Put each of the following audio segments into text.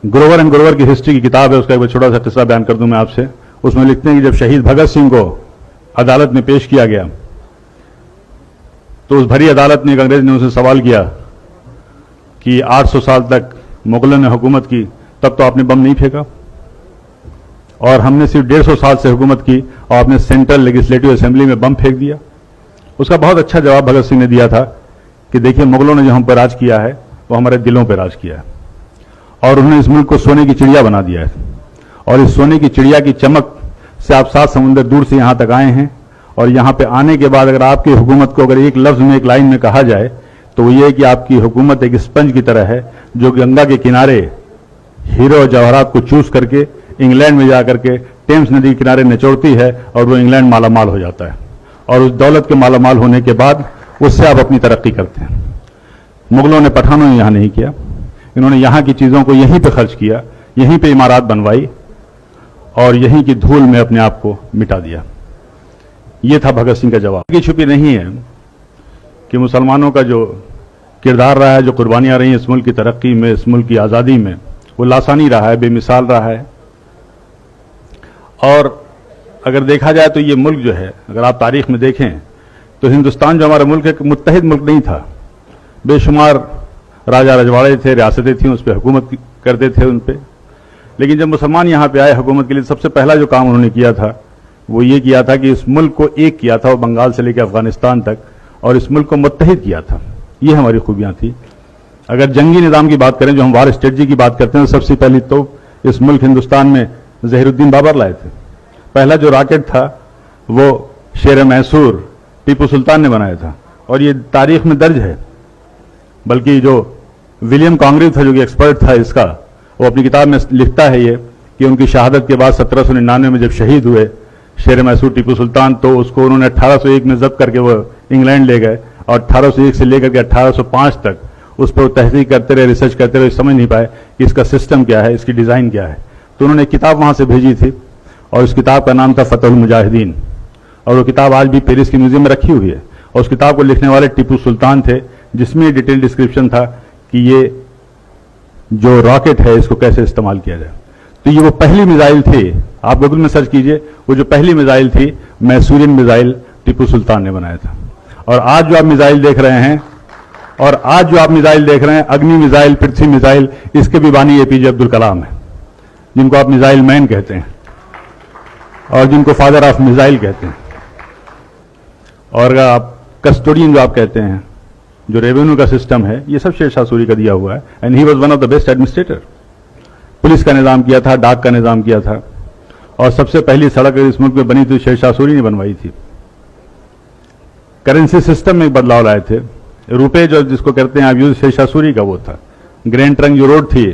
Grover and Grover की history की किताब है, उसका एक छोटा सा किस्सा बयान कर दूं मैं आपसे। उसमें लिखते हैं कि जब शहीद भगत सिंह को अदालत में पेश किया गया तो उस भरी अदालत में एक अंग्रेज ने उनसे सवाल किया कि 800 साल तक मुगलों ने हुकूमत की, तब तो आपने बम नहीं फेंका, और हमने सिर्फ 150 साल से हुकूमत की और आपने सेंट्रल लेजिस्लेटिव असेंबली में बम फेंक दिया। उसका बहुत अच्छा जवाब भगत सिंह ने दिया था कि देखिए, मुगलों ने जो हम पर राज किया है वो हमारे दिलों पर राज किया है, और उन्होंने इस मुल्क को सोने की चिड़िया बना दिया है, और इस सोने की चिड़िया की चमक से आप 7 समुंदर दूर से यहां तक आए हैं, और यहां पे आने के बाद अगर आपकी हुकूमत को अगर एक लफ्ज में, एक लाइन में कहा जाए तो वो ये है कि आपकी हुकूमत एक स्पंज की तरह है जो गंगा के किनारे हीरो और जवाहरात को चूस करके इंग्लैंड में जाकर के टेम्स नदी के किनारे निचोड़ती है, और वो इंग्लैंड मालामाल हो जाता है, और उस दौलत के मालामाल होने के बाद उससे आप अपनी तरक्की करते हैं। मुगलों ने, पठानों ने यहां नहीं किया, इन्होंने यहां की चीजों को यहीं पे खर्च किया, यहीं पे इमारत बनवाई और यहीं की धूल में अपने आप को मिटा दिया। ये था भगत सिंह का जवाब। की छुपी नहीं है कि मुसलमानों का जो किरदार रहा है, जो कुर्बानियां रही हैं इस मुल्क की तरक्की में, इस मुल्क की आज़ादी में, वो लासानी रहा है, बेमिसाल रहा है। और अगर देखा जाए तो ये मुल्क जो है, अगर आप तारीख में देखें तो हिंदुस्तान जो हमारा मुल्क है, मुत्तहिद मुल्क नहीं था। बेशुमार राजा रजवाड़े थे, रियासतें थीं, उस पर हुकूमत करते थे उन पर। लेकिन जब मुसलमान यहाँ पे आए हुकूमत के लिए, सबसे पहला जो काम उन्होंने किया था वो ये किया था कि इस मुल्क को एक किया था, वो बंगाल से लेकर अफगानिस्तान तक, और इस मुल्क को मुत्तहिद किया था। ये हमारी खूबियां थी। अगर जंगी निज़ाम की बात करें, जो हम वार स्ट्रेटजी की बात करते हैं, तो सबसे पहली तो इस मुल्क हिंदुस्तान में ज़हीरुद्दीन बाबर लाए थे। पहला जो रॉकेट था वो शेर मैसूर टीपू सुल्तान ने बनाया था, और ये तारीख में दर्ज है। बल्कि जो विलियम कॉन्ग्रेव था, जो कि एक्सपर्ट था इसका, वो अपनी किताब में लिखता है ये कि उनकी शहादत के बाद 1799 में जब शहीद हुए शेर मैसूर टीपू सुल्तान, तो उसको उन्होंने 1801 में जब्त करके वो इंग्लैंड ले गए, और 1801 से लेकर के 1805 तक उस पर तहकीक करते रहे, रिसर्च करते रहे, समझ नहीं पाए कि इसका सिस्टम क्या है, इसकी डिज़ाइन क्या है। तो उन्होंने एक किताब वहाँ से भेजी थी, और उस किताब का नाम था फतहुल मुजाहिदीन, और वो किताब आज भी पेरिस के म्यूजियम में रखी हुई है। और उस किताब को लिखने वाले टीपू सुल्तान थे, जिसमें डिटेल डिस्क्रिप्शन था कि ये जो रॉकेट है इसको कैसे इस्तेमाल किया जाए। तो ये वो पहली मिसाइल थी, आप गूगल में सर्च कीजिए, वो जो पहली मिसाइल थी मैसूरियन मिसाइल टीपू सुल्तान ने बनाया था। और आज जो आप मिसाइल देख रहे हैं, अग्नि मिसाइल, पृथ्वी मिसाइल, इसके भी बानी एपीजे अब्दुल कलाम है, जिनको आप मिसाइल मैन कहते हैं और जिनको फादर ऑफ मिसाइल कहते हैं। और अगर आप कस्टोडियन जो आप कहते हैं, जो रेवेन्यू का सिस्टम है, ये सब शेर शाह सूरी का दिया हुआ है, and he was one of the best administrator. Police का निजाम किया था, डाक का निजाम किया था, और सबसे पहली सड़क इस मुल्क में बनी थी शेर शाह सूरी ने बनवाई थी। करेंसी सिस्टम में बदलाव लाए थे। रुपए जो जिसको कहते हैं आप यूज, शेर शाह सूरी का वो था। ग्रैंड ट्रंक जो रोड थी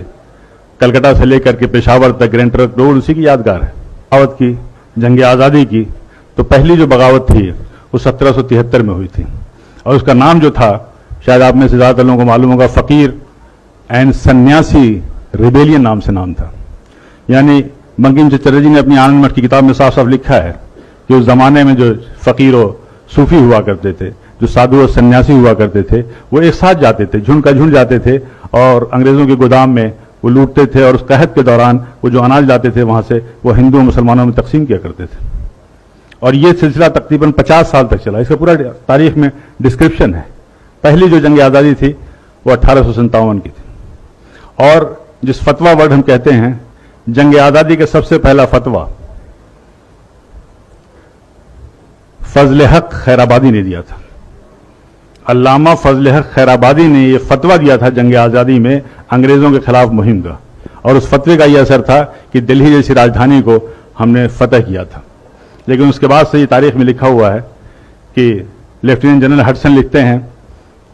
कलकत्ता से लेकर के पेशावर तक, ग्रैंड ट्रंक रोड उसी की यादगार है। बगावत की, जंग आज़ादी की, तो पहली जो बगावत थी वो 1773 में हुई थी, और उसका नाम जो था, शायद आप में से ज़्यादातर लोगों को मालूम होगा, फकीर एंड सन्यासी रिबेलियन नाम से नाम था। यानी बंकिम चंद्र चटर्जी ने अपनी आनंद मठ की किताब में साफ साफ लिखा है कि उस जमाने में जो फकीर और सूफी हुआ करते थे, जो साधु और सन्यासी हुआ करते थे, वो एक साथ जाते थे, झुंड का झुंड जाते थे, और अंग्रेजों के गोदाम में वो लूटते थे, और उस कहत के दौरान वो जो अनाज लाते थे वहां से, वो हिंदू मुसलमानों में तकसीम किया करते थे। और ये सिलसिला तकरीबन 50 साल तक चला। इसका पूरा तारीख में डिस्क्रिप्शन है। पहली जो जंग आज़ादी थी वो 1857 की थी। और जिस फतवा वर्ड हम कहते हैं, जंग आज़ादी का सबसे पहला फतवा फजल हक खैराबादी ने दिया था। अल्लामा फजल हक खैराबादी ने यह फतवा दिया था जंग आज़ादी में अंग्रेजों के खिलाफ मुहिम का, और उस फतवे का यह असर था कि दिल्ली जैसी राजधानी को हमने फतह किया था। लेकिन उसके बाद से ये तारीख में लिखा हुआ है कि लेफ्टिनेंट जनरल हडसन लिखते हैं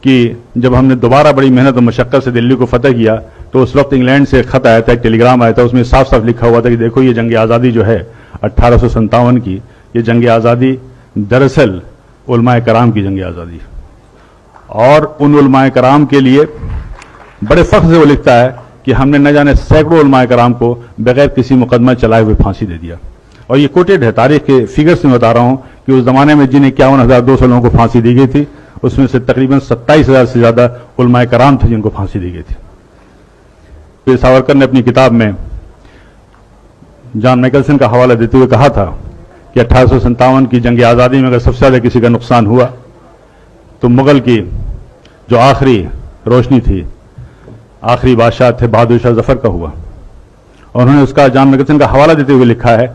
कि जब हमने दोबारा बड़ी मेहनत और मशक्कत से दिल्ली को फतह किया, तो उस वक्त इंग्लैंड से एक खत आया था, एक टेलीग्राम आया था, उसमें साफ साफ लिखा हुआ था कि देखो ये जंग आज़ादी जो है 1857 की, ये जंग आज़ादी दरअसल उलमाए कराम की जंग आज़ादी है। और उन उलमाए कराम के लिए बड़े फख्र से वो लिखता है कि हमने न जाने सैकड़ों उलमाए कराम को बगैर किसी मुकदमा चलाए हुए फांसी दे दिया। और ये कोटेड है, तारीख के फिगर्स में बता रहा हूं कि उस जमाने में जिन्हें 51,200 लोगों को फांसी दी गई थी, उसमें से तकरीबन 27,000 से ज्यादा उलमाए कराम थे जिनको फांसी दी गई थी। वीर सावरकर ने अपनी किताब में जॉन मैकलसन का हवाला देते हुए कहा था कि 1857 की जंग आज़ादी में अगर सबसे ज़्यादा किसी का नुकसान हुआ तो मुगल की जो आखिरी रोशनी थी, आखिरी बादशाह थे बहादुर शाह जफर का हुआ। और उन्होंने उसका जॉन मैकलसन का हवाला देते हुए लिखा है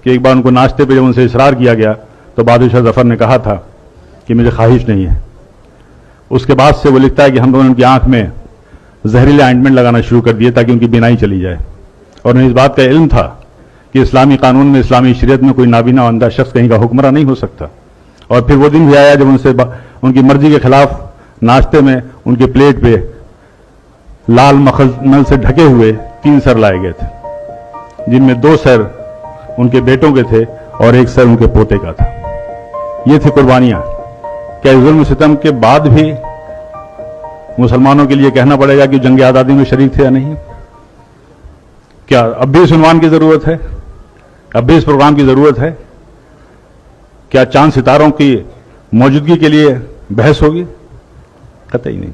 कि एक बार उनको नाश्ते पे जब उनसे इसरार किया गया तो बहादुर शाह जफर ने कहा था कि मुझे ख्वाहिश नहीं है। उसके बाद से वो लिखता है कि हम लोगों ने उनकी आंख में जहरीले ऑइंटमेंट लगाना शुरू कर दिए ताकि उनकी बीनाई चली जाए। और उन्हें इस बात का इल्म था कि इस्लामी कानून में, इस्लामी शरीयत में कोई नाबीना अंधा शख्स कहीं का हुक्मरान नहीं हो सकता। और फिर वो दिन भी आया जब उनसे उनकी मर्जी के खिलाफ नाश्ते में उनकी प्लेट पे लाल मखमल से ढके हुए 3 सर लाए गए थे, जिनमें 2 सर उनके बेटों के थे और 1 सर उनके पोते का था। ये थी कुर्बानियां। क्या जुल्म सितम के बाद भी मुसलमानों के लिए कहना पड़ेगा कि जंग आज़ादी में शरीक थे या नहीं? क्या अब भी इस उन्वान की जरूरत है? अब भी इस प्रोग्राम की जरूरत है? क्या चांद सितारों की मौजूदगी के लिए बहस होगी? कतई नहीं।